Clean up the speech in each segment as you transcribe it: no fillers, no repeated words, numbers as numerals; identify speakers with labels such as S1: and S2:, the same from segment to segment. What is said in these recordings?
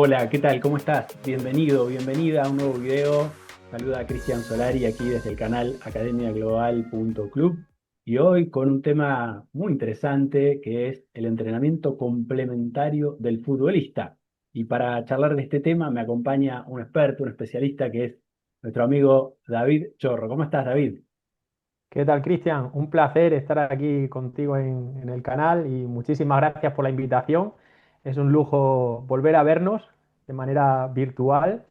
S1: Hola, ¿qué tal? ¿Cómo estás? Bienvenido, bienvenida a un nuevo video. Saluda a Cristian Solari aquí desde el canal academiaglobal.club y hoy con un tema muy interesante que es el entrenamiento complementario del futbolista. Y para charlar de este tema me acompaña un experto, un especialista que es nuestro amigo David Chorro. ¿Cómo estás, David?
S2: ¿Qué tal, Cristian? Un placer estar aquí contigo en el canal y muchísimas gracias por la invitación. Es un lujo volver a vernos de manera virtual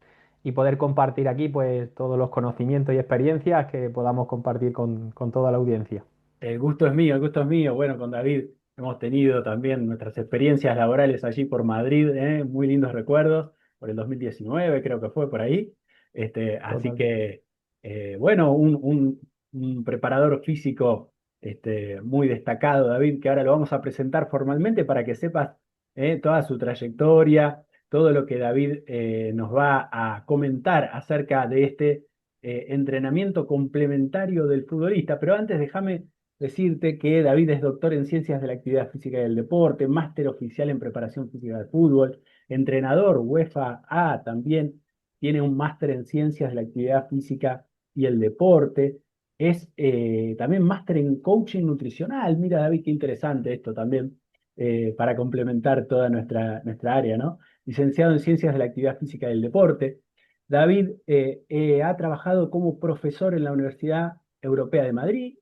S2: y poder compartir aquí pues todos los conocimientos y experiencias que podamos compartir con toda la audiencia.
S1: El gusto es mío, el gusto es mío. Bueno, con David hemos tenido también nuestras experiencias laborales allí por Madrid, muy lindos recuerdos, por el 2019 creo que fue por ahí. Así
S2: Total.
S1: que, bueno, un preparador físico muy destacado, David, que ahora lo vamos a presentar formalmente para que sepas toda su trayectoria, todo lo que David nos va a comentar acerca de este entrenamiento complementario del futbolista. Pero antes déjame decirte que David es doctor en Ciencias de la Actividad Física y del Deporte, máster oficial en Preparación Física de Fútbol, entrenador UEFA A también, tiene un máster en Ciencias de la Actividad Física y el Deporte, es también máster en Coaching Nutricional. Mira, David, qué interesante esto también, para complementar toda nuestra área, ¿no? Licenciado en Ciencias de la Actividad Física y del Deporte. David ha trabajado como profesor en la Universidad Europea de Madrid,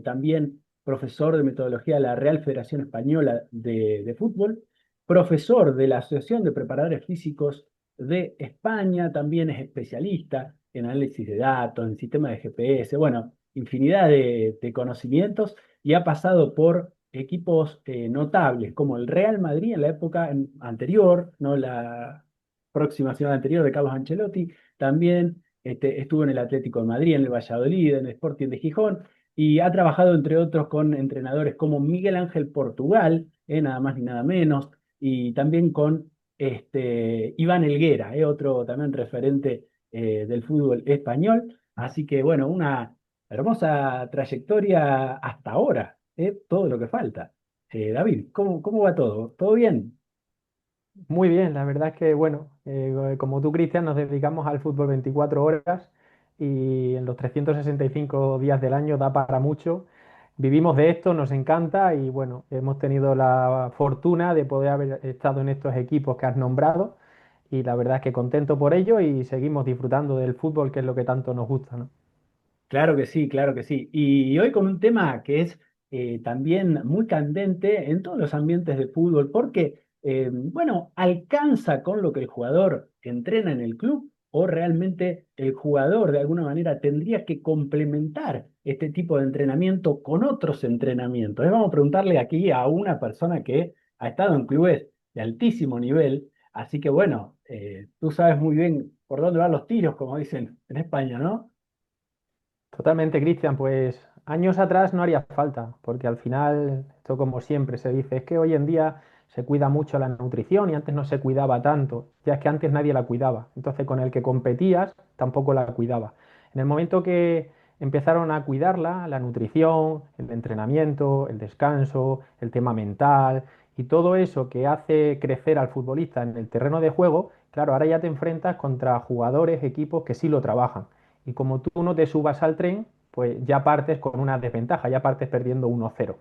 S1: también profesor de metodología de la Real Federación Española de Fútbol, profesor de la Asociación de Preparadores Físicos de España, también es especialista en análisis de datos, en sistemas de GPS, bueno, infinidad de conocimientos y ha pasado por equipos notables como el Real Madrid en la época anterior, no la próxima, sino la anterior de Carlos Ancelotti, también estuvo en el Atlético de Madrid, en el Valladolid, en el Sporting de Gijón, y ha trabajado, entre otros, con entrenadores como Miguel Ángel Portugal, nada más ni nada menos, y también con Iván Helguera, otro también referente del fútbol español. Así que, bueno, una hermosa trayectoria hasta ahora, todo lo que falta. David, ¿cómo va todo? ¿Todo bien?
S2: Muy bien, la verdad es que, bueno, como tú, Cristian, nos dedicamos al fútbol 24 horas y en los 365 días del año da para mucho. Vivimos de esto, nos encanta y, bueno, hemos tenido la fortuna de poder haber estado en estos equipos que has nombrado y la verdad es que contento por ello y seguimos disfrutando del fútbol, que es lo que tanto nos gusta, ¿no?
S1: Claro que sí, claro que sí. Y hoy con un tema que es también muy candente en todos los ambientes de fútbol, porque, bueno, alcanza con lo que el jugador entrena en el club o realmente el jugador de alguna manera tendría que complementar este tipo de entrenamiento con otros entrenamientos. Vamos a preguntarle aquí a una persona que ha estado en clubes de altísimo nivel, así que bueno, tú sabes muy bien por dónde van los tiros, como dicen en España, ¿no?
S2: Totalmente, Cristian, pues años atrás no haría falta, porque al final, esto como siempre se dice, es que hoy en día se cuida mucho la nutrición y antes no se cuidaba tanto, ya es que antes nadie la cuidaba, entonces con el que competías tampoco la cuidaba. En el momento que empezaron a cuidarla, la nutrición, el entrenamiento, el descanso, el tema mental y todo eso que hace crecer al futbolista en el terreno de juego, claro, ahora ya te enfrentas contra jugadores, equipos que sí lo trabajan. Y como tú no te subas al tren, pues ya partes con una desventaja, ya partes perdiendo 1-0.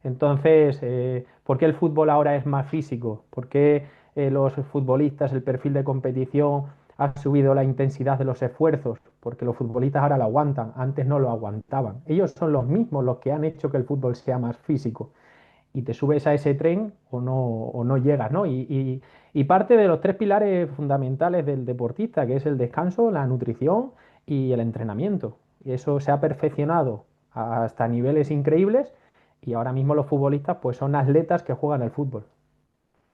S2: Entonces, ¿por qué el fútbol ahora es más físico? ¿Por qué los futbolistas, el perfil de competición ha subido la intensidad de los esfuerzos? Porque los futbolistas ahora lo aguantan, antes no lo aguantaban. Ellos son los mismos los que han hecho que el fútbol sea más físico. Y te subes a ese tren o no llegas, ¿no? Y parte de los tres pilares fundamentales del deportista, que es el descanso, la nutrición y el entrenamiento. Y eso se ha perfeccionado hasta niveles increíbles y ahora mismo los futbolistas pues son atletas que juegan al fútbol.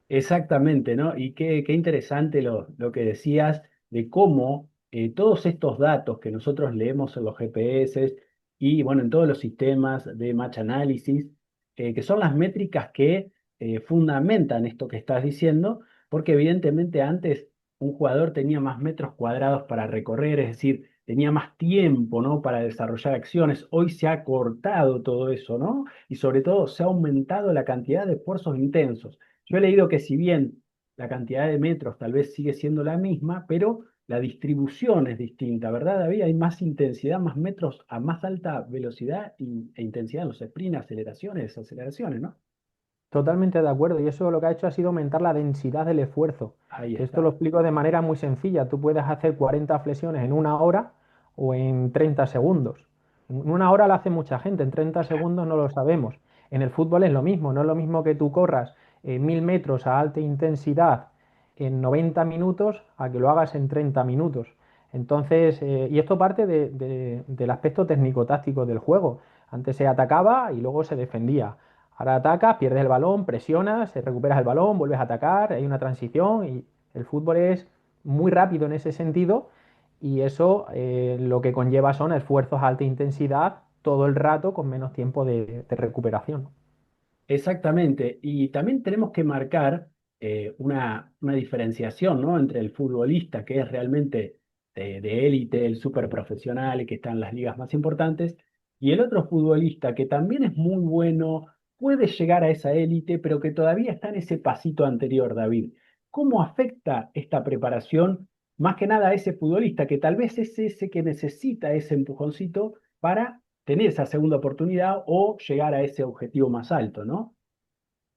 S1: Exactamente, ¿no? Y qué interesante lo que decías de cómo todos estos datos que nosotros leemos en los GPS y, bueno, en todos los sistemas de Match Analysis, que son las métricas que fundamentan esto que estás diciendo, porque evidentemente antes un jugador tenía más metros cuadrados para recorrer, es decir, tenía más tiempo, ¿no? Para desarrollar acciones. Hoy se ha cortado todo eso, ¿no? Y sobre todo se ha aumentado la cantidad de esfuerzos intensos. Yo he leído que si bien la cantidad de metros tal vez sigue siendo la misma, pero la distribución es distinta, ¿verdad, David? Hay más intensidad, más metros a más alta velocidad e intensidad en los sprints, aceleraciones, ¿no?
S2: Totalmente de acuerdo, y eso lo que ha hecho ha sido aumentar la densidad del esfuerzo,
S1: Ahí
S2: que esto lo
S1: está.
S2: explico de manera muy sencilla. Tú puedes hacer 40 flexiones en una hora o en 30 segundos. En una hora lo hace mucha gente, en 30 segundos no lo sabemos. En el fútbol es lo mismo, no es lo mismo que tú corras 1000 metros a alta intensidad en 90 minutos a que lo hagas en 30 minutos. Entonces, y esto parte del aspecto técnico-táctico del juego. Antes se atacaba y luego se defendía. Ahora atacas, pierdes el balón, presionas, recuperas el balón, vuelves a atacar, hay una transición y el fútbol es muy rápido en ese sentido y eso lo que conlleva son esfuerzos a alta intensidad todo el rato con menos tiempo de recuperación.
S1: Exactamente, y también tenemos que marcar una diferenciación, ¿no? Entre el futbolista que es realmente de élite, el súper profesional, que está en las ligas más importantes, y el otro futbolista que también es muy bueno, puede llegar a esa élite, pero que todavía está en ese pasito anterior, David. ¿Cómo afecta esta preparación más que nada a ese futbolista que tal vez es ese que necesita ese empujoncito para tener esa segunda oportunidad o llegar a ese objetivo más alto, ¿no?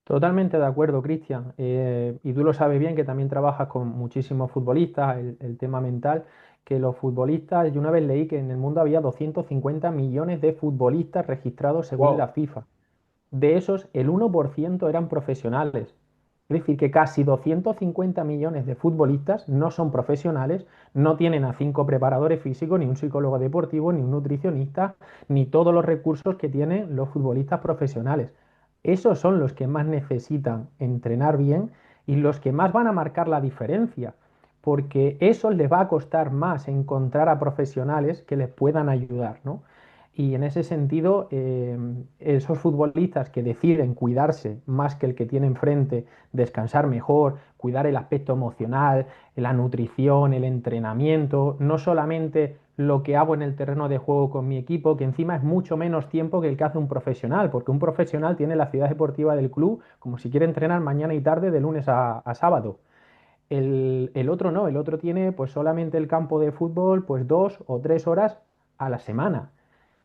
S2: Totalmente de acuerdo, Cristian. Y tú lo sabes bien que también trabajas con muchísimos futbolistas, el tema mental, que los futbolistas, yo una vez leí que en el mundo había 250 millones de futbolistas registrados según la
S1: Wow.
S2: FIFA. De esos, el 1% eran profesionales. Es decir, que casi 250 millones de futbolistas no son profesionales, no tienen a 5 preparadores físicos, ni un psicólogo deportivo, ni un nutricionista, ni todos los recursos que tienen los futbolistas profesionales. Esos son los que más necesitan entrenar bien y los que más van a marcar la diferencia, porque eso les va a costar más encontrar a profesionales que les puedan ayudar, ¿no? Y en ese sentido, esos futbolistas que deciden cuidarse más que el que tiene enfrente, descansar mejor, cuidar el aspecto emocional, la nutrición, el entrenamiento, no solamente lo que hago en el terreno de juego con mi equipo, que encima es mucho menos tiempo que el que hace un profesional, porque un profesional tiene la ciudad deportiva del club como si quiere entrenar mañana y tarde de lunes a sábado. El otro no, el otro tiene pues solamente el campo de fútbol pues 2 o 3 horas a la semana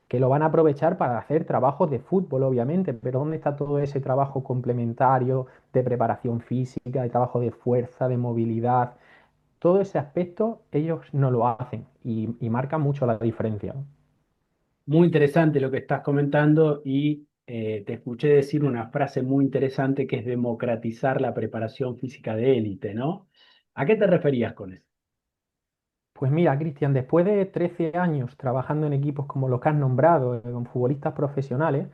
S2: que lo van a aprovechar para hacer trabajos de fútbol, obviamente, pero ¿dónde está todo ese trabajo complementario de preparación física, de trabajo de fuerza, de movilidad? Todo ese aspecto ellos no lo hacen y marca mucho la diferencia.
S1: Muy interesante lo que estás comentando y te escuché decir una frase muy interesante que es democratizar la preparación física de élite, ¿no? ¿A qué te referías con eso?
S2: Pues mira, Cristian, después de 13 años trabajando en equipos como los que has nombrado, con futbolistas profesionales,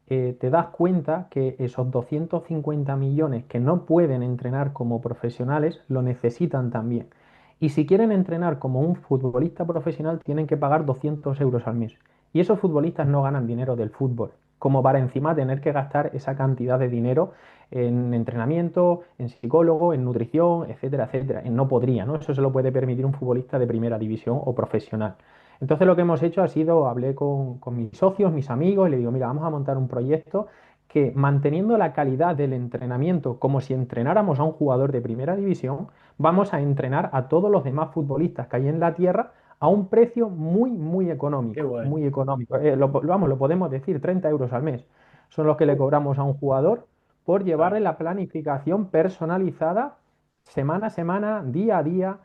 S2: te das cuenta que esos 250 millones que no pueden entrenar como profesionales lo necesitan también. Y si quieren entrenar como un futbolista profesional, tienen que pagar 200 euros al mes. Y esos futbolistas no ganan dinero del fútbol, como para encima tener que gastar esa cantidad de dinero en entrenamiento, en psicólogo, en nutrición, etcétera, etcétera. No podría, ¿no? Eso se lo puede permitir un futbolista de primera división o profesional. Entonces lo que hemos hecho ha sido, hablé con mis socios, mis amigos, y le digo, mira, vamos a montar un proyecto que manteniendo la calidad del entrenamiento como si entrenáramos a un jugador de primera división, vamos a entrenar a todos los demás futbolistas que hay en la tierra a un precio muy, muy
S1: Qué
S2: económico,
S1: bueno.
S2: muy económico. Vamos, lo podemos decir, 30 euros al mes. Son los que le
S1: Uh,
S2: cobramos a un jugador por llevarle
S1: claro.
S2: la planificación personalizada semana a semana, día a día,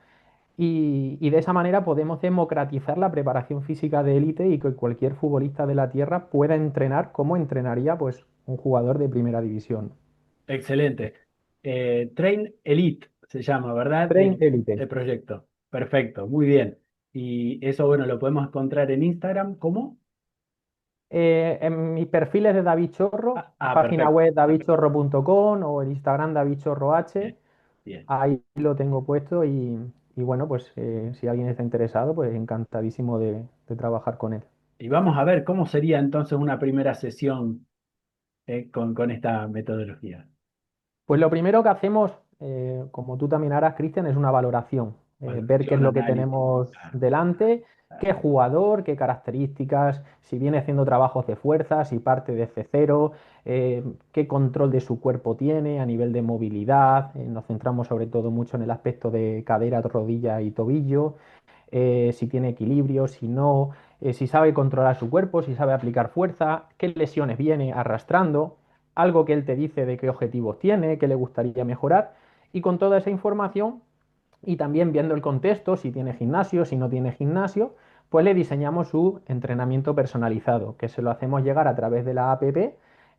S2: y de esa manera podemos democratizar la preparación física de élite y que cualquier futbolista de la tierra pueda entrenar como entrenaría pues un jugador de primera división.
S1: Excelente. Train Elite se llama, ¿verdad?
S2: Train Elite.
S1: El proyecto. Perfecto, muy bien. Y eso, bueno, lo podemos encontrar en Instagram, ¿cómo?
S2: En mis perfiles de David Chorro, página
S1: Perfecto.
S2: web davidchorro.com o el Instagram David Chorro H,
S1: Bien, bien.
S2: ahí lo tengo puesto y bueno, pues si alguien está interesado, pues encantadísimo de trabajar con él.
S1: Y vamos a ver cómo sería entonces una primera sesión con esta metodología.
S2: Pues lo primero que hacemos, como tú también harás, Cristian, es una valoración. ver qué es
S1: Valoración,
S2: lo que
S1: análisis.
S2: tenemos
S1: Claro,
S2: delante, qué
S1: claro,
S2: jugador, qué características, si viene haciendo trabajos de fuerza, si parte de C0, qué control de su cuerpo tiene a nivel de movilidad. Nos centramos sobre todo mucho en el aspecto de cadera, rodilla y tobillo, si tiene equilibrio, si no, si sabe controlar su cuerpo, si sabe aplicar fuerza, qué lesiones viene arrastrando, algo que él te dice de qué objetivos tiene, qué le gustaría mejorar. Y con toda esa información y también viendo el contexto, si tiene gimnasio, si no tiene gimnasio, pues le diseñamos su entrenamiento personalizado, que se lo hacemos llegar a través de la app,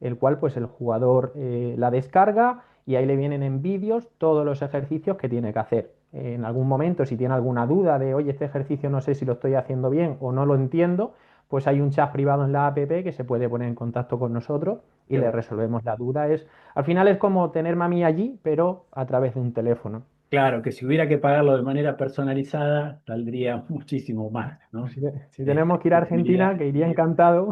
S2: el cual pues el jugador la descarga y ahí le vienen en vídeos todos los ejercicios que tiene que hacer. En algún momento, si tiene alguna duda de, oye, este ejercicio no sé si lo estoy haciendo bien o no lo entiendo, pues hay un chat privado en la app que se puede poner en contacto con nosotros y
S1: qué
S2: le
S1: bueno.
S2: resolvemos la duda. Al final es como tener mami allí, pero a través de un teléfono.
S1: Claro, que si hubiera que pagarlo de manera personalizada, saldría muchísimo más,
S2: Pues
S1: ¿no?
S2: si tenemos que ir a Argentina,
S1: Tendría,
S2: que iría encantado.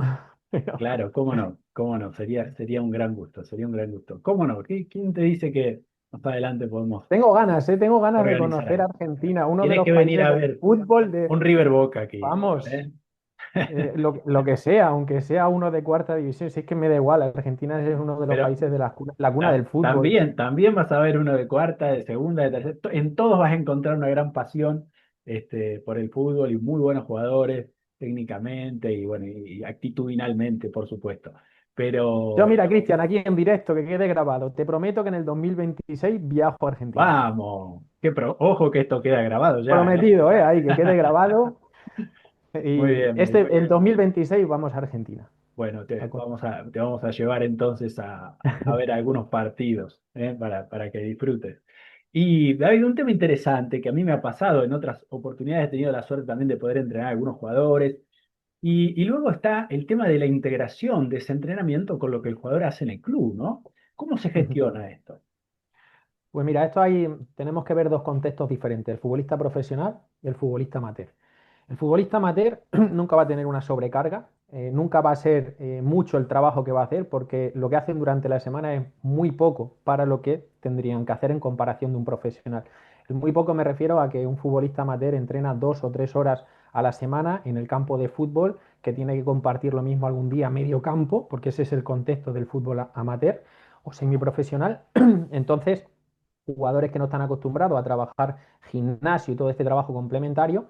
S2: Pero
S1: claro, cómo no, sería un gran gusto, sería un gran gusto. ¿Cómo no? ¿Quién te dice que más adelante podemos
S2: tengo ganas de
S1: organizar
S2: conocer
S1: algo?
S2: Argentina, uno de
S1: Tienes
S2: los
S1: que venir
S2: países
S1: a
S2: del
S1: ver
S2: fútbol
S1: un River Boca aquí,
S2: vamos,
S1: ¿eh?
S2: lo que sea, aunque sea uno de cuarta división, si es que me da igual, Argentina es uno de los
S1: Pero
S2: países de la cuna del fútbol.
S1: también vas a ver uno de cuarta, de segunda, de tercera. En todos vas a encontrar una gran pasión por el fútbol y muy buenos jugadores técnicamente y bueno, y actitudinalmente, por supuesto.
S2: Yo,
S1: Pero
S2: mira, Cristian, aquí en directo, que quede grabado, te prometo que en el 2026 viajo a Argentina.
S1: vamos, ojo que esto queda grabado ya, ¿eh?
S2: Prometido, ¿eh? Ahí, que quede grabado.
S1: Muy
S2: Y
S1: bien, muy bien.
S2: el 2026 vamos a Argentina.
S1: Bueno,
S2: A
S1: te vamos a llevar entonces a ver algunos partidos, ¿eh? Para que disfrutes. Y David, un tema interesante que a mí me ha pasado en otras oportunidades, he tenido la suerte también de poder entrenar a algunos jugadores, y luego está el tema de la integración de ese entrenamiento con lo que el jugador hace en el club, ¿no? ¿Cómo se gestiona esto?
S2: Pues mira, esto ahí tenemos que ver dos contextos diferentes, el futbolista profesional y el futbolista amateur. El futbolista amateur nunca va a tener una sobrecarga, nunca va a ser mucho el trabajo que va a hacer porque lo que hacen durante la semana es muy poco para lo que tendrían que hacer en comparación de un profesional. El muy poco me refiero a que un futbolista amateur entrena 2 o 3 horas a la semana en el campo de fútbol, que tiene que compartir lo mismo algún día medio campo, porque ese es el contexto del fútbol amateur o semiprofesional. Entonces, jugadores que no están acostumbrados a trabajar gimnasio y todo este trabajo complementario,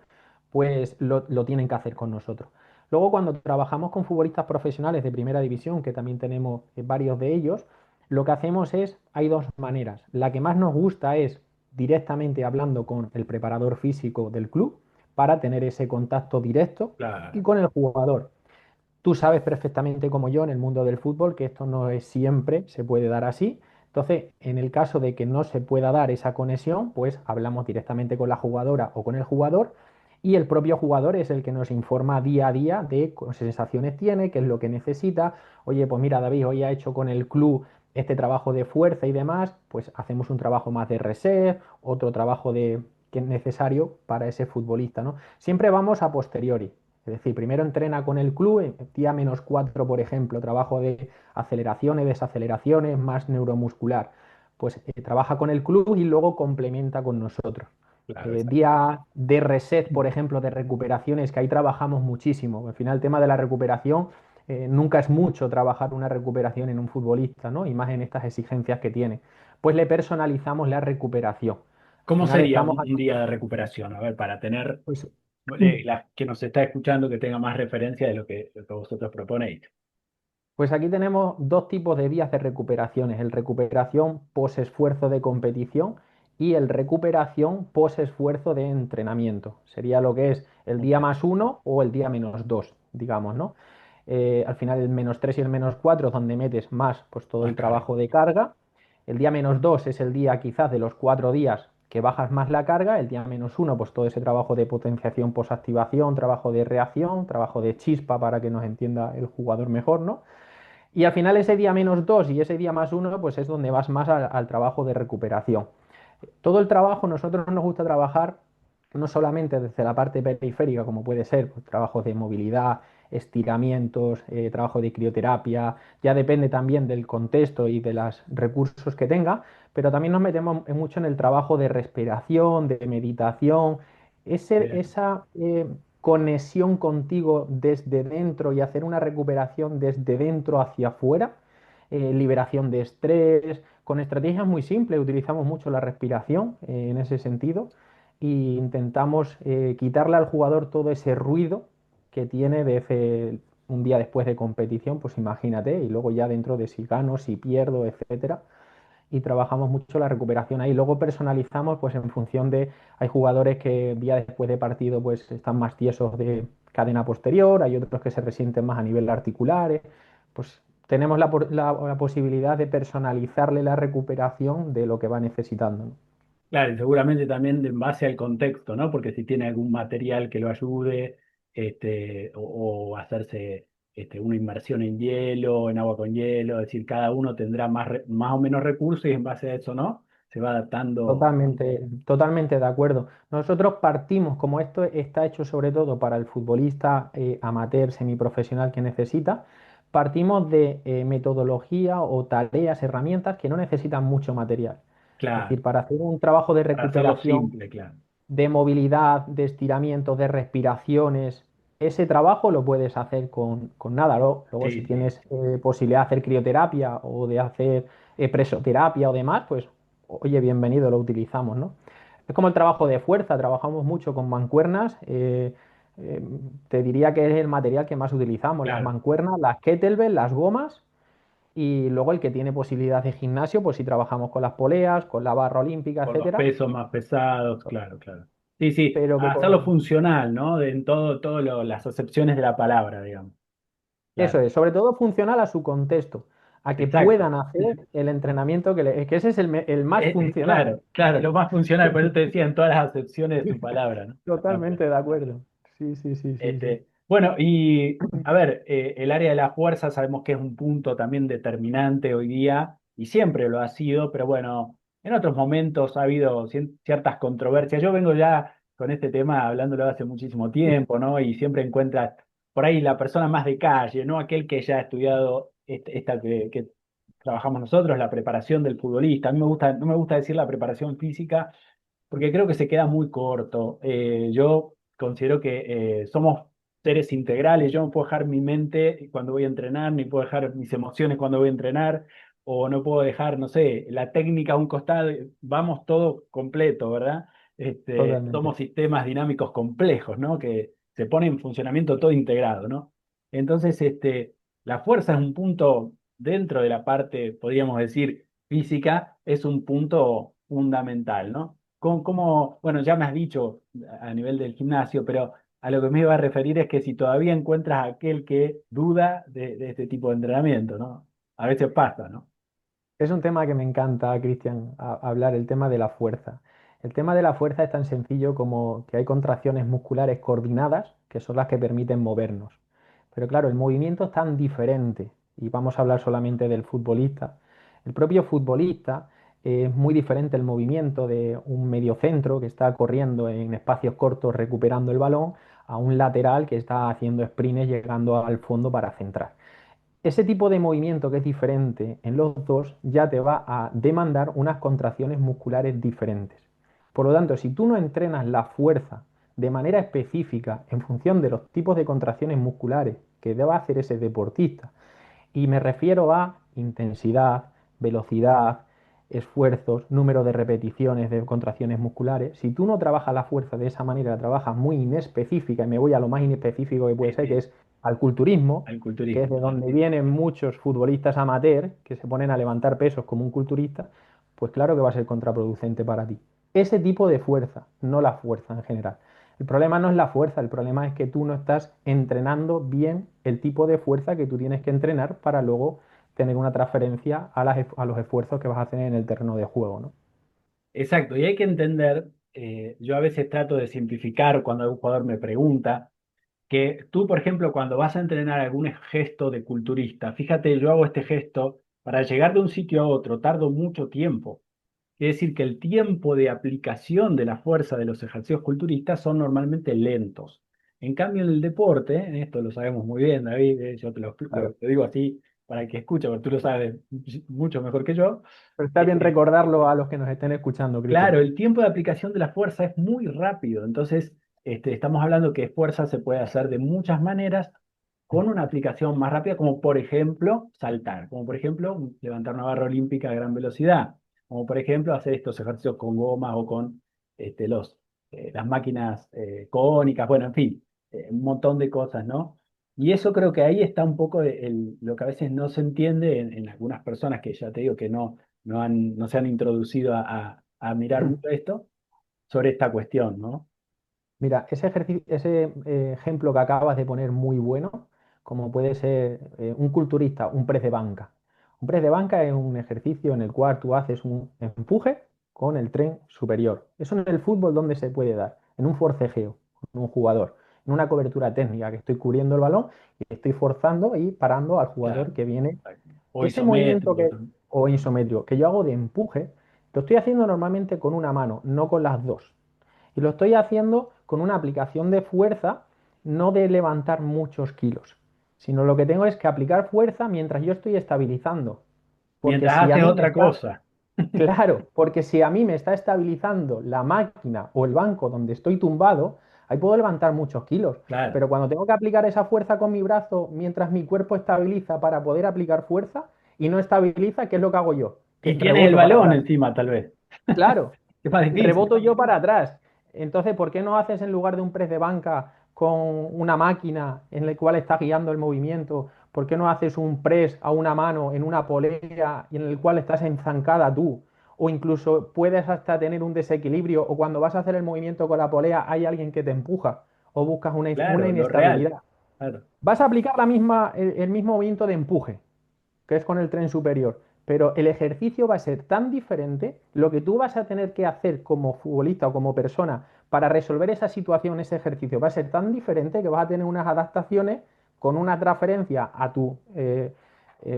S2: pues lo tienen que hacer con nosotros. Luego, cuando trabajamos con futbolistas profesionales de primera división, que también tenemos varios de ellos, lo que hacemos es, hay dos maneras. La que más nos gusta es directamente hablando con el preparador físico del club para tener ese contacto directo y
S1: Claro,
S2: con el jugador. Tú sabes perfectamente como yo en el mundo del fútbol que esto no es siempre, se puede dar así. Entonces, en el caso de que no se pueda dar esa conexión, pues hablamos directamente con la jugadora o con el jugador y el propio jugador es el que nos informa día a día de qué sensaciones tiene, qué es lo que necesita. Oye, pues mira, David, hoy ha hecho con el club este trabajo de fuerza y demás, pues hacemos un trabajo más de reset, otro trabajo de que es necesario para ese futbolista, ¿no? Siempre vamos a posteriori. Es decir, primero entrena con el club, en día -4, por ejemplo, trabajo de aceleraciones, desaceleraciones, más neuromuscular. Pues trabaja con el club y luego complementa con nosotros.
S1: claro,
S2: Día de reset, por ejemplo, de recuperaciones, que ahí trabajamos muchísimo. Al final, el tema de la recuperación, nunca es mucho trabajar una recuperación en un futbolista, ¿no? Y más en estas exigencias que tiene. Pues le personalizamos la recuperación. Al
S1: ¿cómo
S2: final
S1: sería
S2: estamos,
S1: un día de recuperación? A ver, para tener
S2: pues,
S1: la que nos está escuchando que tenga más referencia de lo que vosotros proponéis.
S2: Pues aquí tenemos dos tipos de vías de recuperaciones, el recuperación post-esfuerzo de competición y el recuperación post-esfuerzo de entrenamiento. Sería lo que es el
S1: Ok,
S2: día +1 o el día -2, digamos, ¿no? Al final el -3 y el -4 es donde metes más pues todo
S1: más
S2: el
S1: carga.
S2: trabajo de carga. El día -2 es el día quizás de los 4 días que bajas más la carga. El día -1 pues todo ese trabajo de potenciación post-activación, trabajo de reacción, trabajo de chispa para que nos entienda el jugador mejor, ¿no? Y al final ese día -2 y ese día +1, pues es donde vas más al trabajo de recuperación. Todo el trabajo, nosotros nos gusta trabajar no solamente desde la parte periférica, como puede ser pues, trabajo de movilidad, estiramientos, trabajo de crioterapia, ya depende también del contexto y de los recursos que tenga, pero también nos metemos mucho en el trabajo de respiración, de meditación,
S1: Bien.
S2: esa conexión contigo desde dentro y hacer una recuperación desde dentro hacia afuera, liberación de estrés, con estrategias muy simples, utilizamos mucho la respiración en ese sentido e intentamos quitarle al jugador todo ese ruido que tiene un día después de competición, pues imagínate, y luego ya dentro de si gano, si pierdo, etcétera, y trabajamos mucho la recuperación ahí. Luego personalizamos pues en función de, hay jugadores que día después de partido pues están más tiesos de cadena posterior, hay otros que se resienten más a nivel articulares, pues tenemos la posibilidad de personalizarle la recuperación de lo que va necesitando, ¿no?
S1: Claro, y seguramente también en base al contexto, ¿no? Porque si tiene algún material que lo ayude, o hacerse una inmersión en hielo, en agua con hielo, es decir, cada uno tendrá más o menos recursos y en base a eso, ¿no? Se va adaptando.
S2: Totalmente, totalmente de acuerdo. Nosotros partimos, como esto está hecho sobre todo para el futbolista amateur, semiprofesional que necesita, partimos de metodología o tareas, herramientas que no necesitan mucho material. Es
S1: Claro,
S2: decir, para hacer un trabajo de
S1: para hacerlo
S2: recuperación,
S1: simple, claro.
S2: de movilidad, de estiramientos, de respiraciones. Ese trabajo lo puedes hacer con nada. Luego, si
S1: Sí,
S2: tienes posibilidad de hacer crioterapia o de hacer presoterapia o demás, pues oye, bienvenido, lo utilizamos, ¿no? Es como el trabajo de fuerza, trabajamos mucho con mancuernas. Eh, Te diría que es el material que más utilizamos, las
S1: claro.
S2: mancuernas, las kettlebells, las gomas y luego el que tiene posibilidad de gimnasio, pues si trabajamos con las poleas, con la barra olímpica,
S1: Por los
S2: etcétera.
S1: pesos más pesados, claro, claro. Sí, sí,
S2: Pero que
S1: hacerlo funcional, ¿no? En las acepciones de la palabra, digamos.
S2: eso
S1: Claro,
S2: es, sobre todo funcional a su contexto, a que
S1: exacto.
S2: puedan hacer el entrenamiento que ese es el más funcional.
S1: Claro, claro, lo más funcional, por eso te decía en todas las acepciones de su palabra, ¿no? Ah, pues.
S2: Totalmente de acuerdo. Sí, sí, sí, sí, sí.
S1: Bueno, y a ver, el área de la fuerza sabemos que es un punto también determinante hoy día y siempre lo ha sido, pero bueno, en otros momentos ha habido ciertas controversias. Yo vengo ya con este tema hablándolo hace muchísimo tiempo, ¿no? Y siempre encuentras por ahí la persona más de calle, ¿no? Aquel que ya ha estudiado esta que trabajamos nosotros, la preparación del futbolista. A mí me gusta, no me gusta decir la preparación física porque creo que se queda muy corto. Yo considero que somos seres integrales. Yo no puedo dejar mi mente cuando voy a entrenar, ni puedo dejar mis emociones cuando voy a entrenar, o no puedo dejar, no sé, la técnica a un costado. Vamos todo completo, ¿verdad?
S2: Totalmente.
S1: Somos sistemas dinámicos complejos, ¿no? Que se pone en funcionamiento todo integrado, ¿no? Entonces, la fuerza es un punto dentro de la parte, podríamos decir, física, es un punto fundamental, ¿no? Bueno, ya me has dicho a nivel del gimnasio, pero a lo que me iba a referir es que si todavía encuentras a aquel que duda de este tipo de entrenamiento, ¿no? A veces pasa, ¿no?
S2: Es un tema que me encanta, Cristian, hablar, el tema de la fuerza. El tema de la fuerza es tan sencillo como que hay contracciones musculares coordinadas, que son las que permiten movernos. Pero claro, el movimiento es tan diferente, y vamos a hablar solamente del futbolista. El propio futbolista es muy diferente el movimiento de un mediocentro que está corriendo en espacios cortos recuperando el balón a un lateral que está haciendo sprints llegando al fondo para centrar. Ese tipo de movimiento que es diferente en los dos ya te va a demandar unas contracciones musculares diferentes. Por lo tanto, si tú no entrenas la fuerza de manera específica en función de los tipos de contracciones musculares que deba hacer ese deportista, y me refiero a intensidad, velocidad, esfuerzos, número de repeticiones de contracciones musculares. Si tú no trabajas la fuerza de esa manera, la trabajas muy inespecífica, y me voy a lo más inespecífico que puede
S1: Sí,
S2: ser, que
S1: sí,
S2: es al culturismo,
S1: al
S2: que es
S1: culturismo,
S2: de
S1: claro.
S2: donde vienen muchos futbolistas amateur que se ponen a levantar pesos como un culturista, pues claro que va a ser contraproducente para ti. Ese tipo de fuerza, no la fuerza en general. El problema no es la fuerza, el problema es que tú no estás entrenando bien el tipo de fuerza que tú tienes que entrenar para luego tener una transferencia a los esfuerzos que vas a hacer en el terreno de juego, ¿no?
S1: Exacto, y hay que entender, yo a veces trato de simplificar cuando algún jugador me pregunta, que tú, por ejemplo, cuando vas a entrenar algún gesto de culturista, fíjate, yo hago este gesto, para llegar de un sitio a otro, tardo mucho tiempo. Quiere decir que el tiempo de aplicación de la fuerza de los ejercicios culturistas son normalmente lentos. En cambio, en el deporte, en esto lo sabemos muy bien, David, yo te
S2: Claro.
S1: te digo así para que escuche, porque tú lo sabes mucho mejor que yo.
S2: Pero está bien
S1: eh,
S2: recordarlo a los que nos estén escuchando, Cristian.
S1: Claro, el tiempo de aplicación de la fuerza es muy rápido, entonces estamos hablando que fuerza se puede hacer de muchas maneras con una aplicación más rápida, como por ejemplo saltar, como por ejemplo levantar una barra olímpica a gran velocidad, como por ejemplo hacer estos ejercicios con gomas o con las máquinas cónicas, bueno, en fin, un montón de cosas, ¿no? Y eso creo que ahí está un poco lo que a veces no se entiende en algunas personas que ya te digo que no se han introducido a mirar mucho esto sobre esta cuestión, ¿no?
S2: Mira, ese ejercicio, ese ejemplo que acabas de poner muy bueno, como puede ser un culturista, un press de banca. Un press de banca es un ejercicio en el cual tú haces un empuje con el tren superior. Eso en el fútbol, ¿dónde se puede dar? En un forcejeo, con un jugador, en una cobertura técnica que estoy cubriendo el balón y estoy forzando y parando al
S1: Claro,
S2: jugador que viene.
S1: exacto. O
S2: Ese movimiento
S1: isométrico
S2: que,
S1: también.
S2: o isométrico que yo hago de empuje, lo estoy haciendo normalmente con una mano, no con las dos. Y lo estoy haciendo con una aplicación de fuerza, no de levantar muchos kilos, sino lo que tengo es que aplicar fuerza mientras yo estoy estabilizando. Porque
S1: Mientras
S2: si a
S1: haces
S2: mí me
S1: otra
S2: está,
S1: cosa.
S2: claro, porque si a mí me está estabilizando la máquina o el banco donde estoy tumbado, ahí puedo levantar muchos kilos.
S1: Claro.
S2: Pero cuando tengo que aplicar esa fuerza con mi brazo mientras mi cuerpo estabiliza para poder aplicar fuerza y no estabiliza, ¿qué es lo que hago yo?
S1: Y tienes el
S2: Reboto para
S1: balón
S2: atrás.
S1: encima, tal vez.
S2: Claro,
S1: Es más difícil.
S2: reboto yo para atrás. Entonces, ¿por qué no haces en lugar de un press de banca con una máquina en la cual estás guiando el movimiento? ¿Por qué no haces un press a una mano en una polea y en el cual estás enzancada tú? O incluso puedes hasta tener un desequilibrio o cuando vas a hacer el movimiento con la polea hay alguien que te empuja o buscas una
S1: Claro, lo real.
S2: inestabilidad.
S1: Claro.
S2: Vas a aplicar el mismo movimiento de empuje que es con el tren superior. Pero el ejercicio va a ser tan diferente, lo que tú vas a tener que hacer como futbolista o como persona para resolver esa situación, ese ejercicio, va a ser tan diferente que vas a tener unas adaptaciones con una transferencia a tus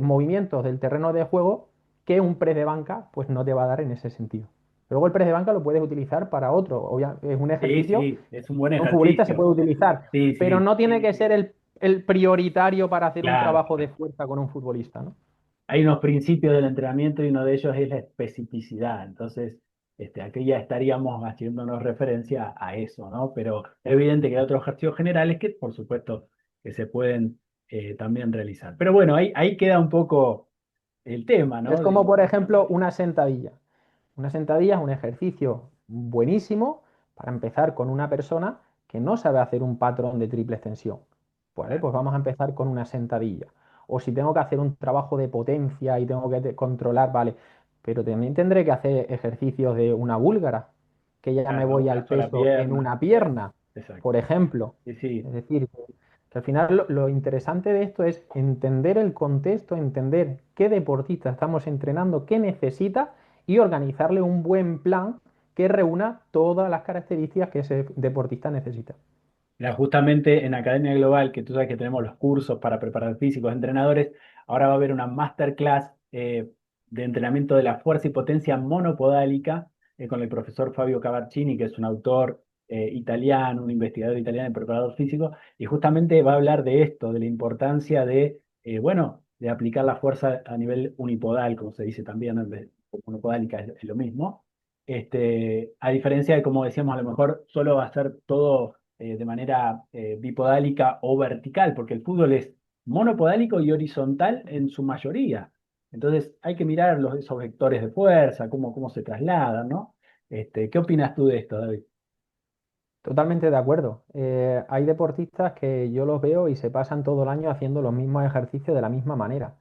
S2: movimientos del terreno de juego que un press de banca pues no te va a dar en ese sentido. Luego el press de banca lo puedes utilizar para otro. Es un
S1: Sí,
S2: ejercicio
S1: sí, es un buen
S2: que un futbolista se
S1: ejercicio.
S2: puede utilizar,
S1: Sí,
S2: pero
S1: sí,
S2: no tiene que ser el prioritario para hacer un
S1: claro.
S2: trabajo de fuerza con un futbolista, ¿no?
S1: Hay unos principios del entrenamiento y uno de ellos es la especificidad. Entonces, aquí ya estaríamos haciéndonos referencia a eso, ¿no? Pero es evidente que hay otros ejercicios generales que, por supuesto, que se pueden también realizar. Pero bueno, ahí queda un poco el tema,
S2: Es
S1: ¿no?
S2: como, por ejemplo, una sentadilla. Una sentadilla es un ejercicio buenísimo para empezar con una persona que no sabe hacer un patrón de triple extensión. Vale, pues vamos a empezar con una sentadilla. O si tengo que hacer un trabajo de potencia y tengo que controlar, vale, pero también tendré que hacer ejercicios de una búlgara, que ya me
S1: Claro,
S2: voy
S1: una
S2: al
S1: sola
S2: peso en
S1: pierna.
S2: una pierna,
S1: Exacto.
S2: por ejemplo.
S1: Sí, sí.
S2: Es decir, que al final lo interesante de esto es entender el contexto, entender qué deportista estamos entrenando, qué necesita y organizarle un buen plan que reúna todas las características que ese deportista necesita.
S1: Mira, justamente en Academia Global, que tú sabes que tenemos los cursos para preparar físicos, entrenadores, ahora va a haber una masterclass de entrenamiento de la fuerza y potencia monopodálica con el profesor Fabio Cavarcini, que es un autor italiano, un investigador italiano y preparador físico, y justamente va a hablar de esto, de la importancia bueno, de aplicar la fuerza a nivel unipodal, como se dice también, ¿no? Monopodálica es lo mismo. A diferencia de, como decíamos, a lo mejor solo va a ser todo de manera bipodálica o vertical, porque el fútbol es monopodálico y horizontal en su mayoría. Entonces hay que mirar esos vectores de fuerza, cómo se trasladan, ¿no? ¿Qué opinas tú de esto, David?
S2: Totalmente de acuerdo. Hay deportistas que yo los veo y se pasan todo el año haciendo los mismos ejercicios de la misma manera.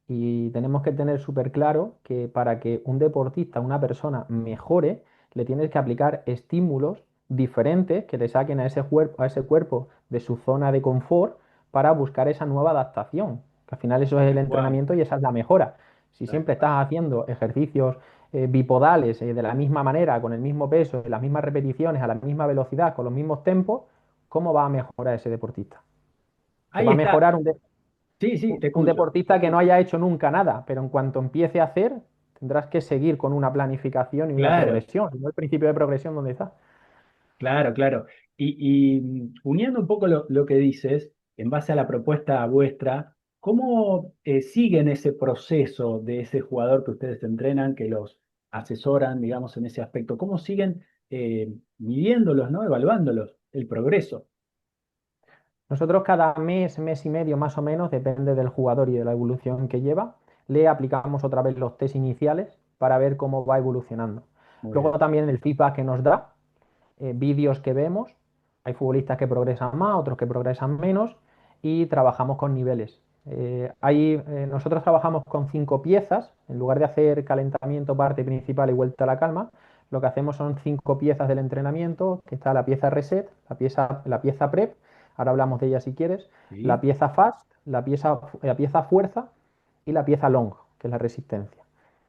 S2: Y tenemos que tener súper claro que para que un deportista, una persona mejore, le tienes que aplicar estímulos diferentes que le saquen a ese cuerpo de su zona de confort para buscar esa nueva adaptación. Que al final eso es el
S1: Tal cual,
S2: entrenamiento y esa es la mejora. Si
S1: tal
S2: siempre
S1: cual.
S2: estás haciendo ejercicios bipodales de la misma manera, con el mismo peso, las mismas repeticiones, a la misma velocidad, con los mismos tempos, ¿cómo va a mejorar ese deportista? Te
S1: Ahí
S2: va a
S1: está.
S2: mejorar
S1: Sí, sí, te
S2: un
S1: escucho.
S2: deportista que no haya hecho nunca nada, pero en cuanto empiece a hacer, tendrás que seguir con una planificación y una
S1: Claro.
S2: progresión, no el principio de progresión donde está.
S1: Claro, claro. Uniendo un poco lo que dices, en base a la propuesta vuestra, ¿cómo siguen ese proceso de ese jugador que ustedes entrenan, que los asesoran, digamos, en ese aspecto? ¿Cómo siguen midiéndolos, ¿no? Evaluándolos, el progreso.
S2: Nosotros cada mes, mes y medio más o menos, depende del jugador y de la evolución que lleva, le aplicamos otra vez los test iniciales para ver cómo va evolucionando.
S1: Muy
S2: Luego
S1: bien.
S2: también el feedback que nos da, vídeos que vemos, hay futbolistas que progresan más, otros que progresan menos y trabajamos con niveles. Nosotros trabajamos con 5 piezas, en lugar de hacer calentamiento, parte principal y vuelta a la calma, lo que hacemos son 5 piezas del entrenamiento, que está la pieza reset, la pieza prep, ahora hablamos de ella si quieres, la
S1: ¿Sí?
S2: pieza fast, la pieza fuerza y la pieza long, que es la resistencia.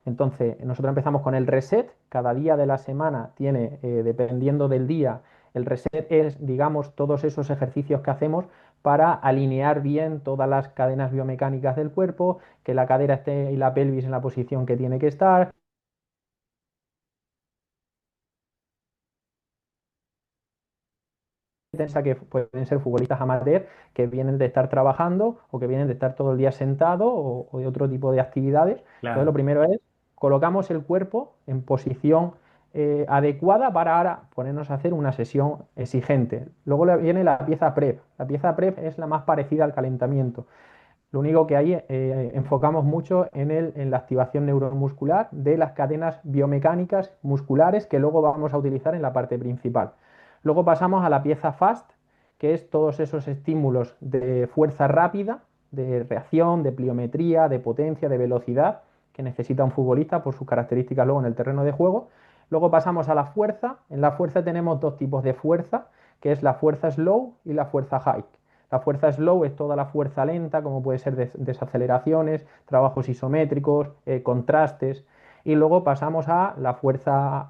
S2: Entonces, nosotros empezamos con el reset. Cada día de la semana tiene, dependiendo del día, el reset es, digamos, todos esos ejercicios que hacemos para alinear bien todas las cadenas biomecánicas del cuerpo, que la cadera esté y la pelvis en la posición que tiene que estar. Piensa que pueden ser futbolistas amateur que vienen de estar trabajando o que vienen de estar todo el día sentado o de otro tipo de actividades. Entonces, lo
S1: Claro.
S2: primero es colocamos el cuerpo en posición adecuada para ahora ponernos a hacer una sesión exigente. Luego viene la pieza prep. La pieza prep es la más parecida al calentamiento. Lo único que ahí enfocamos mucho en la activación neuromuscular de las cadenas biomecánicas musculares que luego vamos a utilizar en la parte principal. Luego pasamos a la pieza fast, que es todos esos estímulos de fuerza rápida, de reacción, de pliometría, de potencia, de velocidad que necesita un futbolista por sus características luego en el terreno de juego. Luego pasamos a la fuerza. En la fuerza tenemos dos tipos de fuerza, que es la fuerza slow y la fuerza high. La fuerza slow es toda la fuerza lenta, como puede ser desaceleraciones, trabajos isométricos, contrastes. Y luego pasamos a la fuerza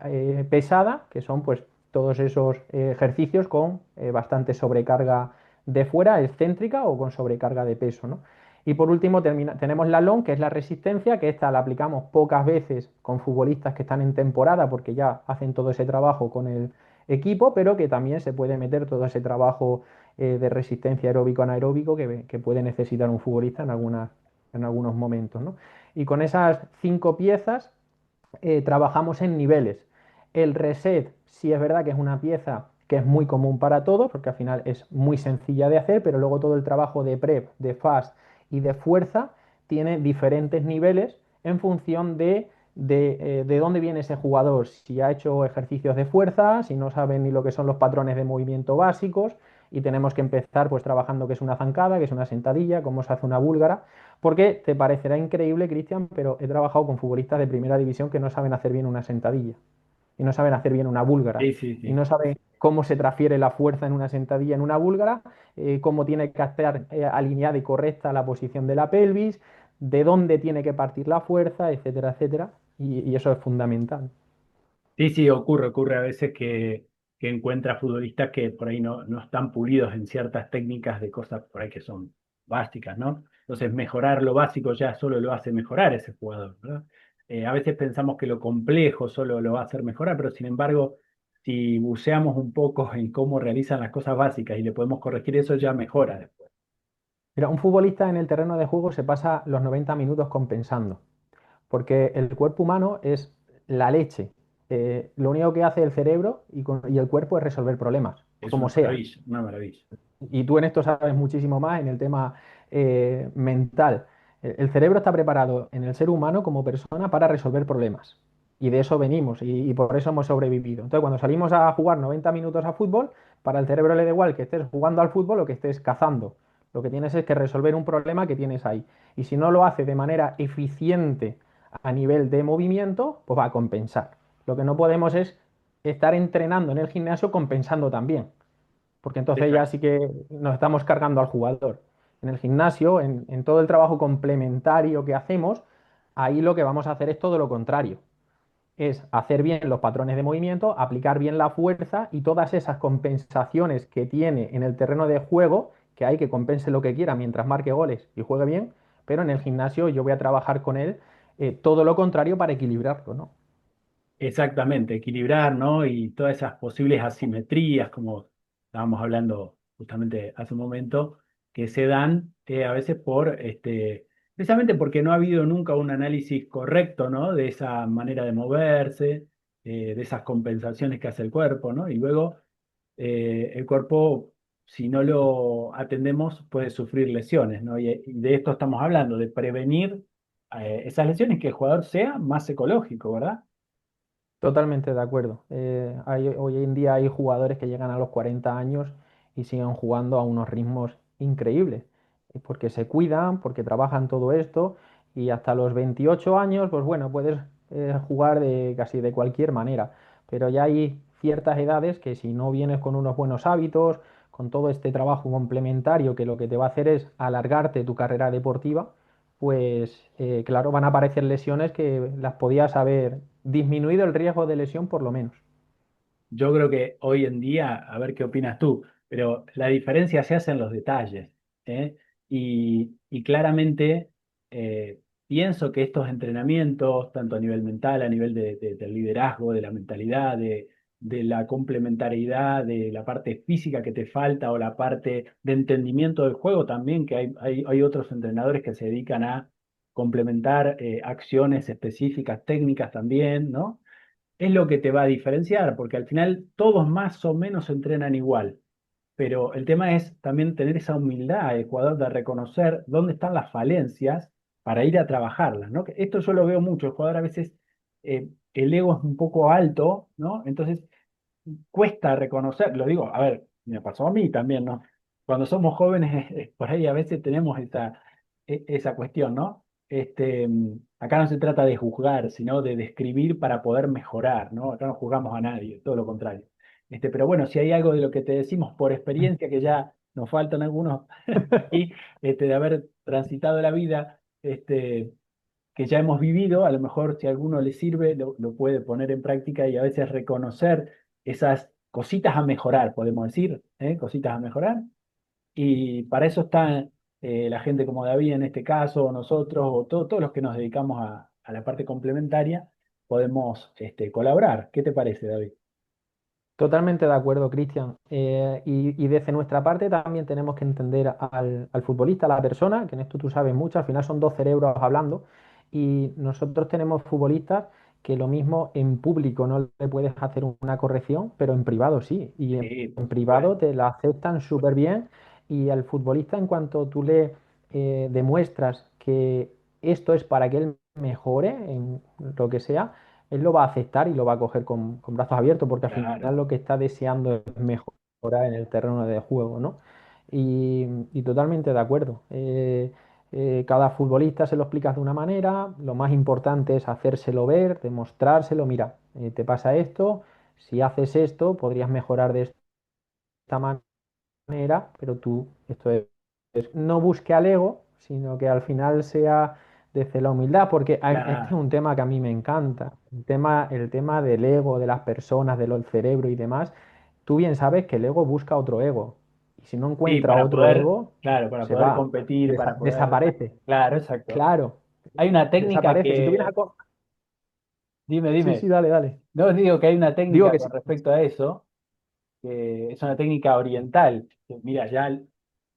S2: pesada, que son pues todos esos ejercicios con bastante sobrecarga de fuera, excéntrica o con sobrecarga de peso, ¿no? Y por último tenemos la long, que es la resistencia, que esta la aplicamos pocas veces con futbolistas que están en temporada porque ya hacen todo ese trabajo con el equipo, pero que también se puede meter todo ese trabajo de resistencia aeróbico anaeróbico que puede necesitar un futbolista en algunos momentos, ¿no? Y con esas 5 piezas trabajamos en niveles. El reset, sí es verdad que es una pieza que es muy común para todos, porque al final es muy sencilla de hacer, pero luego todo el trabajo de prep, de fast y de fuerza tiene diferentes niveles en función de dónde viene ese jugador, si ha hecho ejercicios de fuerza, si no sabe ni lo que son los patrones de movimiento básicos, y tenemos que empezar pues trabajando qué es una zancada, qué es una sentadilla, cómo se hace una búlgara, porque te parecerá increíble, Cristian, pero he trabajado con futbolistas de primera división que no saben hacer bien una sentadilla y no saben hacer bien una búlgara
S1: Sí, sí,
S2: y
S1: sí.
S2: no saben cómo se transfiere la fuerza en una sentadilla en una búlgara, cómo tiene que estar alineada y correcta la posición de la pelvis, de dónde tiene que partir la fuerza, etcétera, etcétera. Y eso es fundamental.
S1: Sí, sí, ocurre a veces que encuentra futbolistas que por ahí no están pulidos en ciertas técnicas de cosas por ahí que son básicas, ¿no? Entonces, mejorar lo básico ya solo lo hace mejorar ese jugador, ¿verdad? A veces pensamos que lo complejo solo lo va a hacer mejorar, pero sin embargo, si buceamos un poco en cómo realizan las cosas básicas y le podemos corregir eso, ya mejora después.
S2: Mira, un futbolista en el terreno de juego se pasa los 90 minutos compensando, porque el cuerpo humano es la leche. Lo único que hace el cerebro y el cuerpo es resolver problemas,
S1: Es
S2: como
S1: una
S2: sea.
S1: maravilla, una maravilla.
S2: Y tú en esto sabes muchísimo más en el tema mental. El cerebro está preparado en el ser humano como persona para resolver problemas. Y de eso venimos y por eso hemos sobrevivido. Entonces, cuando salimos a jugar 90 minutos a fútbol, para el cerebro le da igual que estés jugando al fútbol o que estés cazando. Lo que tienes es que resolver un problema que tienes ahí. Y si no lo hace de manera eficiente a nivel de movimiento, pues va a compensar. Lo que no podemos es estar entrenando en el gimnasio compensando también porque entonces ya
S1: Exacto.
S2: sí que nos estamos cargando al jugador. En el gimnasio, en todo el trabajo complementario que hacemos, ahí lo que vamos a hacer es todo lo contrario. Es hacer bien los patrones de movimiento, aplicar bien la fuerza y todas esas compensaciones que tiene en el terreno de juego, que hay que compense lo que quiera mientras marque goles y juegue bien, pero en el gimnasio yo voy a trabajar con él todo lo contrario para equilibrarlo, ¿no?
S1: Exactamente, equilibrar, ¿no? Y todas esas posibles asimetrías, como estábamos hablando justamente hace un momento, que se dan a veces precisamente porque no ha habido nunca un análisis correcto, ¿no? De esa manera de moverse, de esas compensaciones que hace el cuerpo, ¿no? Y luego el cuerpo, si no lo atendemos, puede sufrir lesiones, ¿no? Y de esto estamos hablando, de prevenir esas lesiones, que el jugador sea más ecológico, ¿verdad?
S2: Totalmente de acuerdo. Hoy en día hay jugadores que llegan a los 40 años y siguen jugando a unos ritmos increíbles, porque se cuidan, porque trabajan todo esto y hasta los 28 años, pues bueno, puedes jugar de casi de cualquier manera, pero ya hay ciertas edades que si no vienes con unos buenos hábitos, con todo este trabajo complementario que lo que te va a hacer es alargarte tu carrera deportiva, pues claro, van a aparecer lesiones que las podías haber disminuido el riesgo de lesión por lo menos.
S1: Yo creo que hoy en día, a ver qué opinas tú, pero la diferencia se hace en los detalles, ¿eh? Y claramente pienso que estos entrenamientos, tanto a nivel mental, a nivel del liderazgo, de la mentalidad, de la complementariedad, de la parte física que te falta o la parte de entendimiento del juego también, que hay otros entrenadores que se dedican a complementar acciones específicas, técnicas también, ¿no? Es lo que te va a diferenciar, porque al final todos más o menos entrenan igual, pero el tema es también tener esa humildad, Ecuador, de reconocer dónde están las falencias para ir a trabajarlas, ¿no? Que esto yo lo veo mucho, el jugador a veces el ego es un poco alto, ¿no? Entonces cuesta reconocer, lo digo, a ver, me pasó a mí también, ¿no? Cuando somos jóvenes, por ahí a veces tenemos esa cuestión, ¿no? Acá no se trata de juzgar, sino de describir para poder mejorar, ¿no? Acá no juzgamos a nadie, todo lo contrario. Pero bueno, si hay algo de lo que te decimos por experiencia, que ya nos faltan algunos aquí, de haber transitado la vida, que ya hemos vivido, a lo mejor si a alguno le sirve, lo puede poner en práctica y a veces reconocer esas cositas a mejorar, podemos decir, ¿eh? Cositas a mejorar. Y para eso está la gente como David en este caso, o nosotros, o todos los que nos dedicamos a la parte complementaria, podemos colaborar. ¿Qué te parece, David?
S2: Totalmente de acuerdo, Cristian. Y desde nuestra parte también tenemos que entender al futbolista, a la persona, que en esto tú sabes mucho, al final son dos cerebros hablando, y nosotros tenemos futbolistas que lo mismo en público no le puedes hacer una corrección, pero en privado sí, y
S1: Sí, por
S2: en privado
S1: supuesto.
S2: te la aceptan súper bien, y al futbolista en cuanto tú le demuestras que esto es para que él mejore en lo que sea, él lo va a aceptar y lo va a coger con brazos abiertos, porque al
S1: Claro.
S2: final lo que está deseando es mejorar en el terreno de juego, ¿no? Y totalmente de acuerdo. Cada futbolista se lo explicas de una manera, lo más importante es hacérselo ver, demostrárselo, mira, te pasa esto, si haces esto, podrías mejorar de esta manera, pero tú, no busque al ego, sino que al final sea desde la humildad, porque este es
S1: Claro.
S2: un tema que a mí me encanta, el tema del ego, de las personas, del cerebro y demás. Tú bien sabes que el ego busca otro ego, y si no
S1: Sí,
S2: encuentra
S1: para
S2: otro
S1: poder,
S2: ego,
S1: claro, para
S2: se
S1: poder
S2: va,
S1: competir, para poder.
S2: desaparece.
S1: Claro, exacto.
S2: Claro,
S1: Hay una técnica
S2: desaparece. Si tú vienes
S1: que,
S2: a...
S1: dime,
S2: Sí, sí,
S1: dime.
S2: dale, dale.
S1: No, digo que hay una
S2: Digo
S1: técnica
S2: que
S1: con
S2: sí.
S1: respecto a eso, que es una técnica oriental. Que mira,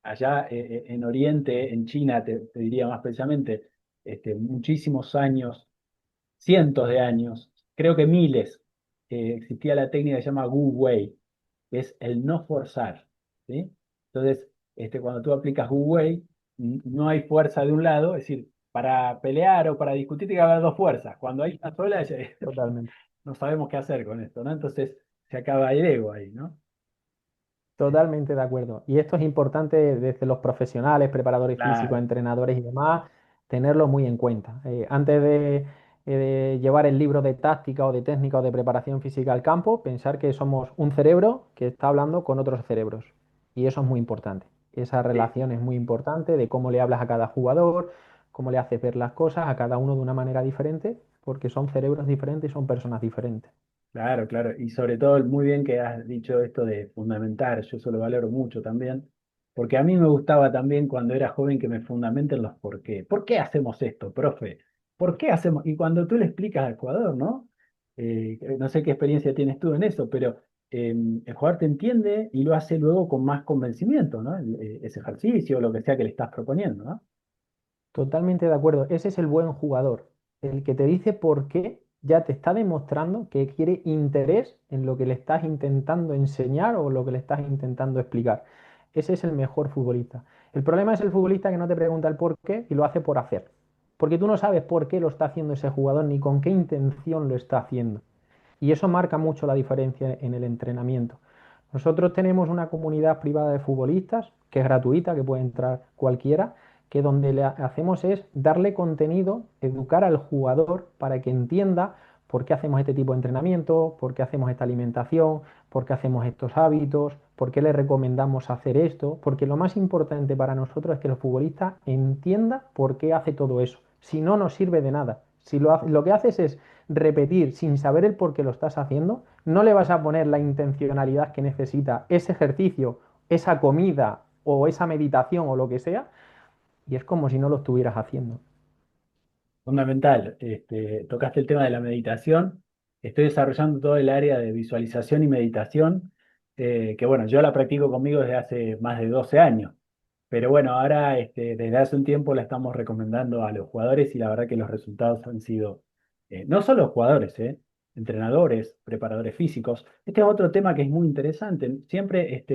S1: allá en Oriente, en China, te diría más precisamente, muchísimos años, cientos de años, creo que miles, existía la técnica que se llama Wu Wei, que es el no forzar, ¿sí? Entonces, cuando tú aplicas Wu Wei, no hay fuerza de un lado, es decir, para pelear o para discutir tiene que haber dos fuerzas. Cuando hay una sola,
S2: Totalmente.
S1: no sabemos qué hacer con esto, ¿no? Entonces se acaba el ego ahí, ¿no?
S2: Totalmente de acuerdo. Y esto es importante desde los profesionales, preparadores físicos,
S1: Claro,
S2: entrenadores y demás, tenerlo muy en cuenta. Antes de llevar el libro de táctica o de técnica o de preparación física al campo, pensar que somos un cerebro que está hablando con otros cerebros. Y eso es muy importante. Esa
S1: sí,
S2: relación es muy importante de cómo le hablas a cada jugador, cómo le haces ver las cosas a cada uno de una manera diferente, porque son cerebros diferentes y son personas diferentes.
S1: claro, claro. Y sobre todo, muy bien que has dicho esto de fundamentar, yo eso lo valoro mucho también, porque a mí me gustaba también cuando era joven que me fundamenten los por qué. ¿Por qué hacemos esto, profe? ¿Por qué hacemos? Y cuando tú le explicas al jugador, ¿no? no sé qué experiencia tienes tú en eso, pero el jugador te entiende y lo hace luego con más convencimiento, ¿no? Ese ejercicio, lo que sea que le estás proponiendo, ¿no?
S2: Totalmente de acuerdo. Ese es el buen jugador. El que te dice por qué ya te está demostrando que quiere interés en lo que le estás intentando enseñar o lo que le estás intentando explicar. Ese es el mejor futbolista. El problema es el futbolista que no te pregunta el por qué y lo hace por hacer. Porque tú no sabes por qué lo está haciendo ese jugador ni con qué intención lo está haciendo. Y eso marca mucho la diferencia en el entrenamiento. Nosotros tenemos una comunidad privada de futbolistas que es gratuita, que puede entrar cualquiera, que donde le hacemos es darle contenido, educar al jugador para que entienda por qué hacemos este tipo de entrenamiento, por qué hacemos esta alimentación, por qué hacemos estos hábitos, por qué le recomendamos hacer esto, porque lo más importante para nosotros es que el futbolista entienda por qué hace todo eso. Si no, no sirve de nada. Si lo que haces es repetir sin saber el por qué lo estás haciendo, no le vas a poner la intencionalidad que necesita ese ejercicio, esa comida o esa meditación o lo que sea, y es como si no lo estuvieras haciendo.
S1: Fundamental. Tocaste el tema de la meditación. Estoy desarrollando todo el área de visualización y meditación, que bueno, yo la practico conmigo desde hace más de 12 años. Pero bueno, ahora desde hace un tiempo la estamos recomendando a los jugadores y la verdad que los resultados han sido, no solo jugadores, entrenadores, preparadores físicos. Este es otro tema que es muy interesante. Siempre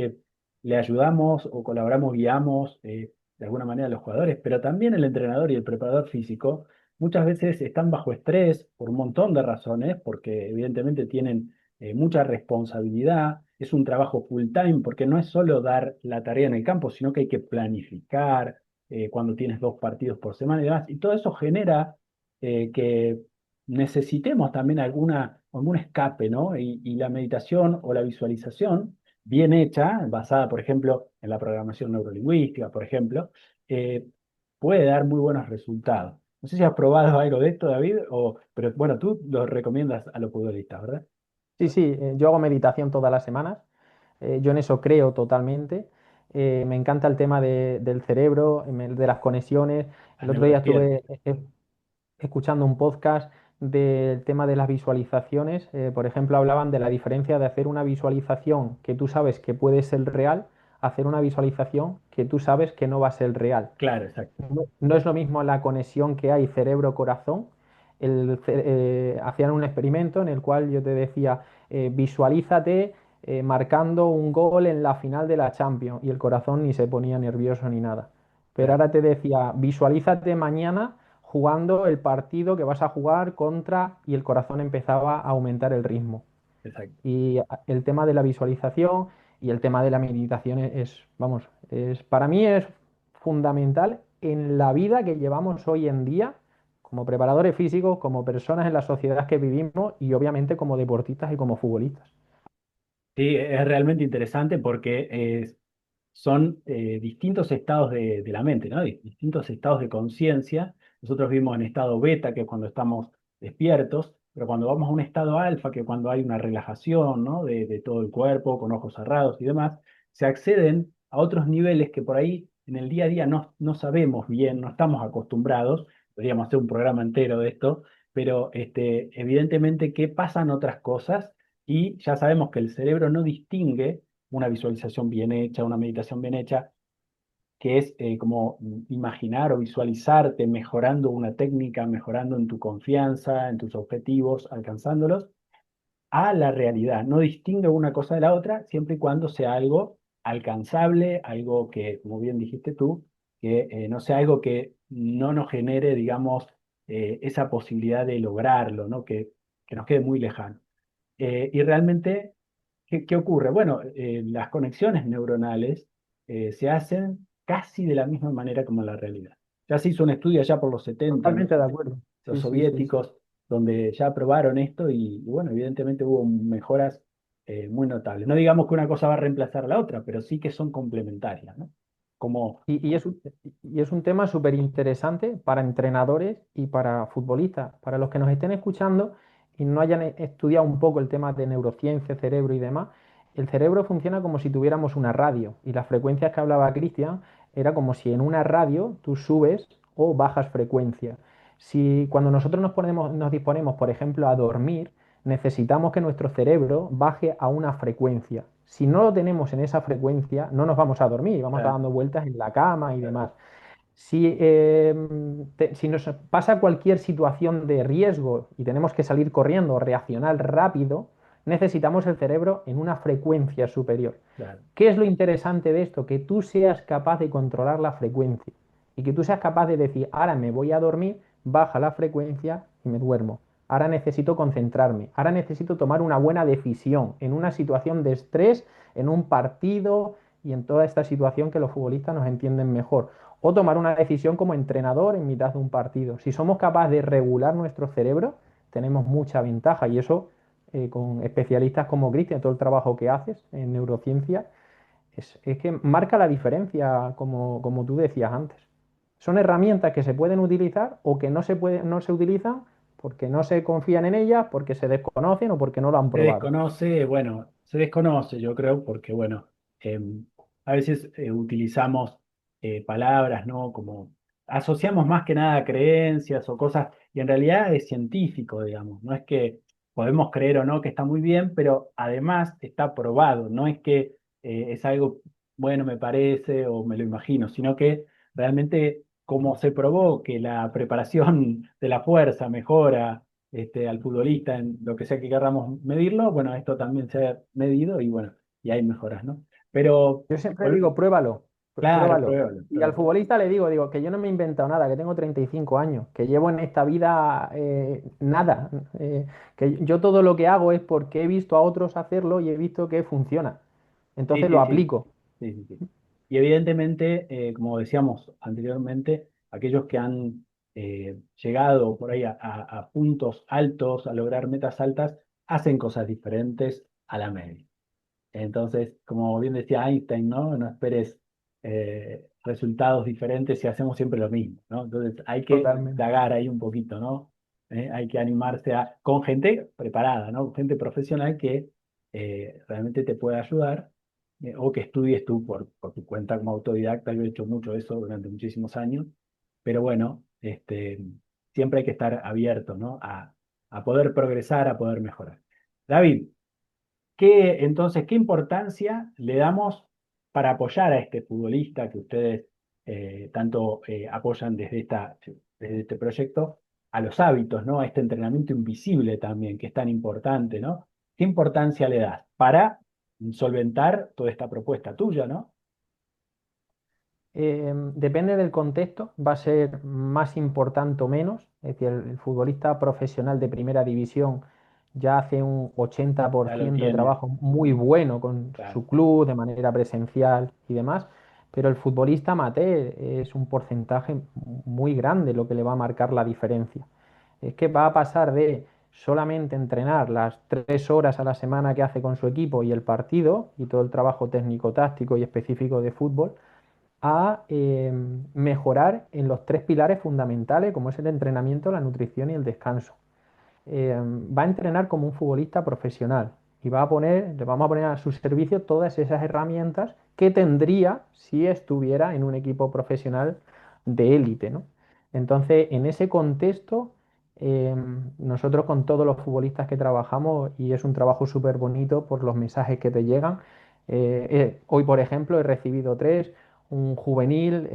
S1: le ayudamos o colaboramos, guiamos de alguna manera a los jugadores, pero también el entrenador y el preparador físico muchas veces están bajo estrés por un montón de razones, porque evidentemente tienen mucha responsabilidad, es un trabajo full time, porque no es solo dar la tarea en el campo, sino que hay que planificar cuando tienes 2 partidos por semana y demás, y todo eso genera que necesitemos también algún escape, ¿no? Y la meditación o la visualización bien hecha, basada, por ejemplo, en la programación neurolingüística, por ejemplo, eh, puede dar muy buenos resultados. No sé si has probado algo de esto, David, pero bueno, tú lo recomiendas a los futbolistas, ¿verdad?
S2: Sí, sí, yo hago meditación todas las semanas, yo en eso creo totalmente. Me encanta el tema del cerebro, de las conexiones.
S1: La
S2: El otro día
S1: neurociencia.
S2: estuve escuchando un podcast del tema de las visualizaciones. Por ejemplo, hablaban de la diferencia de hacer una visualización que tú sabes que puede ser real, a hacer una visualización que tú sabes que no va a ser real.
S1: Claro, exacto,
S2: No es lo mismo la conexión que hay cerebro-corazón. Hacían un experimento en el cual yo te decía, visualízate marcando un gol en la final de la Champions y el corazón ni se ponía nervioso ni nada. Pero
S1: claro,
S2: ahora te decía, visualízate mañana jugando el partido que vas a jugar contra y el corazón empezaba a aumentar el ritmo.
S1: exacto.
S2: Y el tema de la visualización y el tema de la meditación vamos, para mí es fundamental en la vida que llevamos hoy en día como preparadores físicos, como personas en la sociedad que vivimos y obviamente como deportistas y como futbolistas.
S1: Sí, es realmente interesante porque son distintos estados de la mente, ¿no? Distintos estados de conciencia. Nosotros vimos en estado beta, que es cuando estamos despiertos, pero cuando vamos a un estado alfa, que es cuando hay una relajación, ¿no? De todo el cuerpo, con ojos cerrados y demás, se acceden a otros niveles que por ahí en el día a día no sabemos bien, no estamos acostumbrados. Podríamos hacer un programa entero de esto, pero evidentemente que pasan otras cosas y ya sabemos que el cerebro no distingue una visualización bien hecha, una meditación bien hecha, que es como imaginar o visualizarte mejorando una técnica, mejorando en tu confianza, en tus objetivos, alcanzándolos, a la realidad. No distingue una cosa de la otra siempre y cuando sea algo alcanzable, algo que, como bien dijiste tú, que no sea algo que no nos genere, digamos, esa posibilidad de lograrlo, ¿no? Que nos quede muy lejano. Y realmente, ¿qué ocurre? Bueno, las conexiones neuronales se hacen casi de la misma manera como en la realidad. Ya se hizo un estudio allá por los 70,
S2: Totalmente de acuerdo.
S1: los
S2: Sí, sí, sí, sí.
S1: soviéticos, donde ya probaron esto y bueno, evidentemente hubo mejoras muy notables. No digamos que una cosa va a reemplazar a la otra, pero sí que son complementarias, ¿no? Como,
S2: Y es un tema súper interesante para entrenadores y para futbolistas. Para los que nos estén escuchando y no hayan estudiado un poco el tema de neurociencia, cerebro y demás, el cerebro funciona como si tuviéramos una radio y las frecuencias que hablaba Cristian era como si en una radio tú subes o bajas frecuencia. Si cuando nosotros nos disponemos, por ejemplo, a dormir, necesitamos que nuestro cerebro baje a una frecuencia. Si no lo tenemos en esa frecuencia, no nos vamos a dormir, vamos a estar
S1: Claro,
S2: dando vueltas en la cama y
S1: claro.
S2: demás. Si, si nos pasa cualquier situación de riesgo y tenemos que salir corriendo o reaccionar rápido, necesitamos el cerebro en una frecuencia superior.
S1: Claro.
S2: ¿Qué es lo interesante de esto? Que tú seas capaz de controlar la frecuencia y que tú seas capaz de decir, ahora me voy a dormir, baja la frecuencia y me duermo. Ahora necesito concentrarme, ahora necesito tomar una buena decisión en una situación de estrés, en un partido y en toda esta situación que los futbolistas nos entienden mejor. O tomar una decisión como entrenador en mitad de un partido. Si somos capaces de regular nuestro cerebro, tenemos mucha ventaja y eso con especialistas como Cristian, todo el trabajo que haces en neurociencia, es que marca la diferencia, como tú decías antes. Son herramientas que se pueden utilizar o que no se utilizan porque no se confían en ellas, porque se desconocen o porque no lo han
S1: Se
S2: probado.
S1: desconoce, bueno, se desconoce, yo creo, porque, bueno, a veces utilizamos palabras, ¿no? Como asociamos más que nada a creencias o cosas, y en realidad es científico, digamos, no es que podemos creer o no que está muy bien, pero además está probado, no es que es algo, bueno, me parece o me lo imagino, sino que realmente como se probó que la preparación de la fuerza mejora al futbolista en lo que sea que queramos medirlo, bueno, esto también se ha medido y bueno, y hay mejoras, ¿no? Pero,
S2: Yo siempre
S1: vol-
S2: digo, pruébalo,
S1: claro,
S2: pruébalo.
S1: pruébalo,
S2: Y al
S1: pruébalo.
S2: futbolista le digo que yo no me he inventado nada, que tengo 35 años, que llevo en esta vida nada, que yo todo lo que hago es porque he visto a otros hacerlo y he visto que funciona.
S1: Sí,
S2: Entonces lo
S1: sí, sí,
S2: aplico.
S1: sí, sí, sí. Y evidentemente, como decíamos anteriormente, aquellos que han llegado por ahí a puntos altos, a lograr metas altas, hacen cosas diferentes a la media. Entonces, como bien decía Einstein, ¿no? No esperes resultados diferentes si hacemos siempre lo mismo, ¿no? Entonces, hay que
S2: Totalmente.
S1: dagar ahí un poquito, ¿no? Hay que animarse con gente preparada, ¿no? Gente profesional que realmente te pueda ayudar o que estudies tú por tu cuenta como autodidacta. Yo he hecho mucho eso durante muchísimos años, pero bueno, siempre hay que estar abierto, ¿no? A poder progresar, a poder mejorar. David. Entonces, ¿qué importancia le damos para apoyar a este futbolista que ustedes tanto apoyan desde este proyecto, a los hábitos, ¿no? A este entrenamiento invisible también, que es tan importante, ¿no? ¿Qué importancia le das solventar toda esta propuesta tuya, ¿no?
S2: Depende del contexto, va a ser más importante o menos. Es decir, el futbolista profesional de primera división ya hace un
S1: Ya lo
S2: 80% de
S1: tiene,
S2: trabajo muy bueno con
S1: claro.
S2: su club, de manera presencial y demás, pero el futbolista amateur es un porcentaje muy grande lo que le va a marcar la diferencia. Es que va a pasar de solamente entrenar las 3 horas a la semana que hace con su equipo y el partido y todo el trabajo técnico, táctico y específico de fútbol a mejorar en los tres pilares fundamentales, como es el entrenamiento, la nutrición y el descanso. Va a entrenar como un futbolista profesional y le vamos a poner a su servicio todas esas herramientas que tendría si estuviera en un equipo profesional de élite, ¿no? Entonces, en ese contexto, nosotros con todos los futbolistas que trabajamos, y es un trabajo súper bonito por los mensajes que te llegan, hoy, por ejemplo, he recibido tres, un juvenil,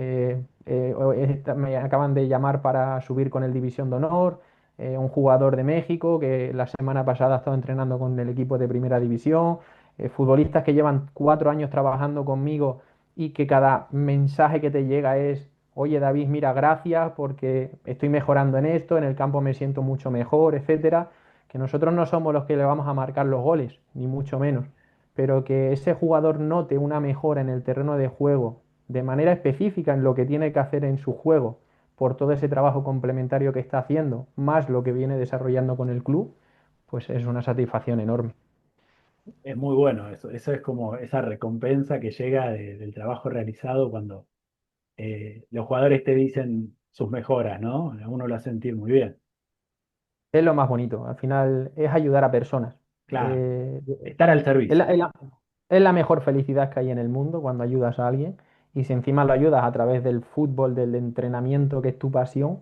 S2: me acaban de llamar para subir con el División de Honor, un jugador de México que la semana pasada ha estado entrenando con el equipo de primera división, futbolistas que llevan 4 años trabajando conmigo y que cada mensaje que te llega es, oye David, mira, gracias porque estoy mejorando en esto, en el campo me siento mucho mejor, etcétera. Que nosotros no somos los que le vamos a marcar los goles, ni mucho menos, pero que ese jugador note una mejora en el terreno de juego de manera específica en lo que tiene que hacer en su juego por todo ese trabajo complementario que está haciendo, más lo que viene desarrollando con el club, pues es una satisfacción enorme.
S1: Es muy bueno eso. Eso es como esa recompensa que llega del trabajo realizado cuando los jugadores te dicen sus mejoras, ¿no? A uno lo hace sentir muy bien.
S2: Es lo más bonito, al final es ayudar a personas.
S1: Claro,
S2: Eh,
S1: estar al
S2: es
S1: servicio.
S2: es la mejor felicidad que hay en el mundo cuando ayudas a alguien y si encima lo ayudas a través del fútbol, del entrenamiento que es tu pasión,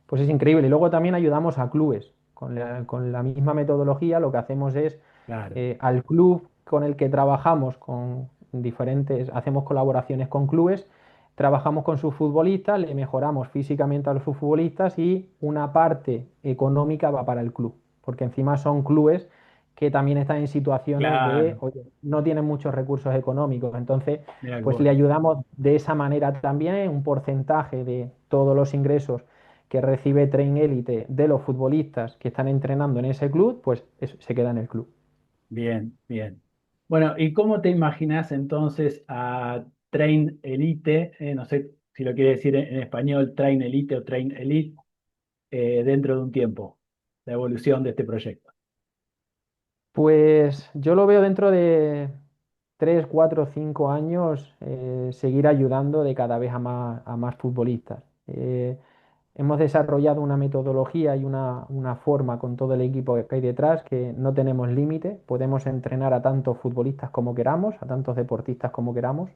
S2: pues es increíble. Y luego también ayudamos a clubes con la misma metodología lo que hacemos es
S1: Claro,
S2: al club con el que trabajamos con diferentes, hacemos colaboraciones con clubes, trabajamos con sus futbolistas, le mejoramos físicamente a los futbolistas y una parte económica va para el club, porque encima son clubes que también están en situaciones de,
S1: claro,
S2: oye, no tienen muchos recursos económicos, entonces
S1: mira
S2: pues
S1: vos.
S2: le ayudamos de esa manera también, un porcentaje de todos los ingresos que recibe Train Elite de los futbolistas que están entrenando en ese club, pues se queda en el club.
S1: Bien, bien. Bueno, ¿y cómo te imaginas entonces a Train Elite? No sé si lo quiere decir en español, Train Elite o Train Elite, dentro de un tiempo, la evolución de este proyecto.
S2: Pues yo lo veo dentro de 3, 4, 5 años seguir ayudando de cada vez a más futbolistas. Hemos desarrollado una metodología y una forma con todo el equipo que hay detrás que no tenemos límite. Podemos entrenar a tantos futbolistas como queramos, a tantos deportistas como queramos.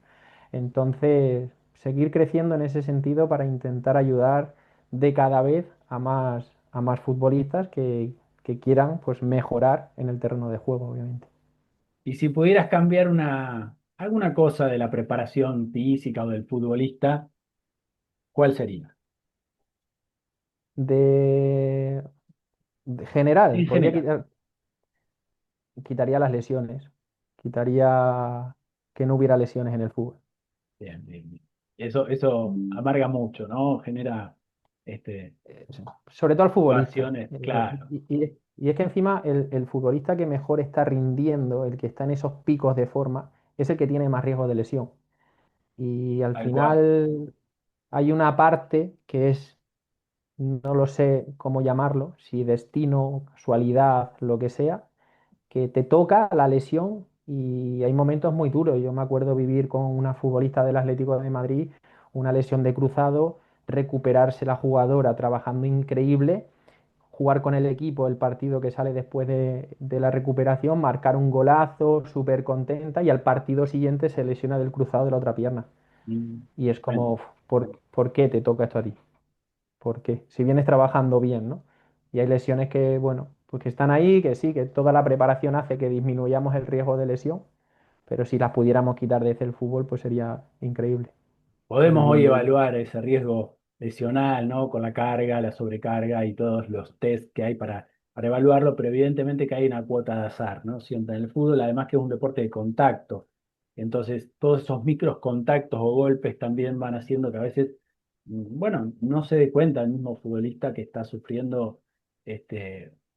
S2: Entonces, seguir creciendo en ese sentido para intentar ayudar de cada vez a más futbolistas que quieran pues, mejorar en el terreno de juego, obviamente.
S1: Y si pudieras cambiar alguna cosa de la preparación física o del futbolista, ¿cuál sería?
S2: De, de general,
S1: En general.
S2: quitaría las lesiones, quitaría que no hubiera lesiones en el fútbol.
S1: Bien, bien, bien. Eso amarga mucho, ¿no? Genera
S2: eh, Sobre todo al futbolista.
S1: situaciones, claro,
S2: Y es que encima el futbolista que mejor está rindiendo, el que está en esos picos de forma, es el que tiene más riesgo de lesión. Y al
S1: tal cual.
S2: final hay una parte que es, no lo sé cómo llamarlo, si destino, casualidad, lo que sea, que te toca la lesión y hay momentos muy duros. Yo me acuerdo vivir con una futbolista del Atlético de Madrid, una lesión de cruzado, recuperarse la jugadora trabajando increíble, jugar con el equipo el partido que sale después de la recuperación, marcar un golazo, súper contenta y al partido siguiente se lesiona del cruzado de la otra pierna. Y es como,
S1: Bueno,
S2: uf, ¿por qué te toca esto a ti? ¿Por qué? Si vienes trabajando bien, ¿no? Y hay lesiones que, bueno, pues que están ahí, que sí, que toda la preparación hace que disminuyamos el riesgo de lesión, pero si las pudiéramos quitar desde el fútbol, pues sería increíble.
S1: podemos hoy evaluar ese riesgo lesional, ¿no? Con la carga, la sobrecarga y todos los test que hay para evaluarlo, pero evidentemente que hay una cuota de azar, ¿no? Siempre en el fútbol, además que es un deporte de contacto. Entonces, todos esos micros contactos o golpes también van haciendo que a veces, bueno, no se dé cuenta el mismo futbolista que está sufriendo,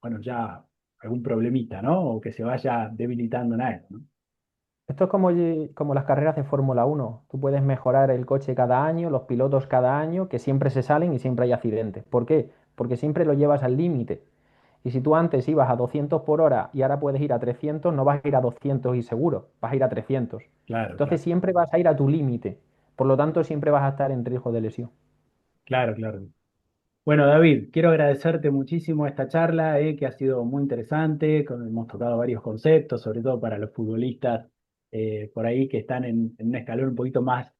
S1: bueno, ya algún problemita, ¿no? O que se vaya debilitando en él, ¿no?
S2: Esto es como las carreras de Fórmula 1. Tú puedes mejorar el coche cada año, los pilotos cada año, que siempre se salen y siempre hay accidentes. ¿Por qué? Porque siempre lo llevas al límite. Y si tú antes ibas a 200 por hora y ahora puedes ir a 300, no vas a ir a 200 y seguro, vas a ir a 300.
S1: Claro,
S2: Entonces
S1: claro.
S2: siempre vas a ir a tu límite. Por lo tanto, siempre vas a estar en riesgo de lesión.
S1: Claro, claro. Bueno, David, quiero agradecerte muchísimo esta charla, que ha sido muy interesante. Hemos tocado varios conceptos, sobre todo para los futbolistas por ahí que están en un escalón un poquito más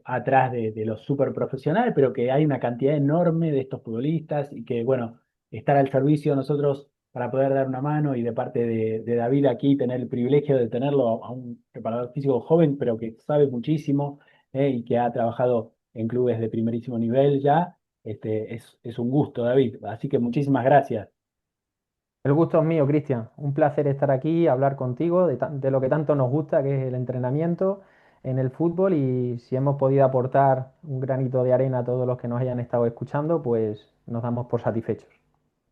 S1: atrás de los súper profesionales, pero que hay una cantidad enorme de estos futbolistas y que, bueno, estar al servicio de nosotros para poder dar una mano y de parte de David aquí tener el privilegio de tenerlo a un preparador físico joven, pero que sabe muchísimo y que ha trabajado en clubes de primerísimo nivel ya. Es un gusto, David. Así que muchísimas gracias.
S2: El gusto es mío, Cristian. Un placer estar aquí, hablar contigo de lo que tanto nos gusta, que es el entrenamiento en el fútbol. Y si hemos podido aportar un granito de arena a todos los que nos hayan estado escuchando, pues nos damos por satisfechos.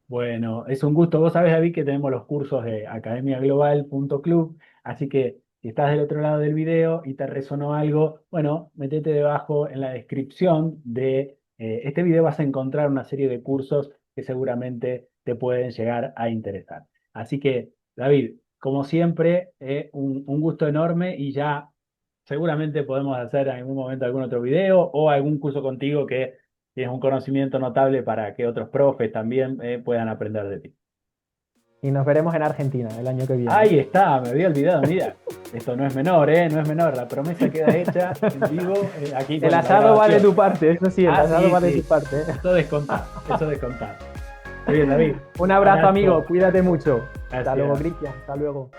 S1: Bueno, es un gusto. Vos sabés, David, que tenemos los cursos de academiaglobal.club, así que si estás del otro lado del video y te resonó algo, bueno, metete debajo en la descripción de este video, vas a encontrar una serie de cursos que seguramente te pueden llegar a interesar. Así que, David, como siempre, un gusto enorme y ya seguramente podemos hacer en algún momento algún otro video o algún curso contigo que tienes un conocimiento notable para que otros profes también puedan aprender de ti.
S2: Y nos veremos en Argentina el año que viene.
S1: Ahí está, me había olvidado, mira. Esto no es menor, ¿eh? No es menor. La promesa queda hecha en vivo aquí
S2: El
S1: con la
S2: asado va de
S1: grabación.
S2: tu parte, eso sí, el
S1: Ah,
S2: asado
S1: sí,
S2: va de tu
S1: sí.
S2: parte.
S1: Eso descontado, eso descontado. Muy bien, David.
S2: Un abrazo,
S1: Abrazo.
S2: amigo, cuídate mucho. Hasta luego,
S1: Gracias.
S2: Cristian, hasta luego.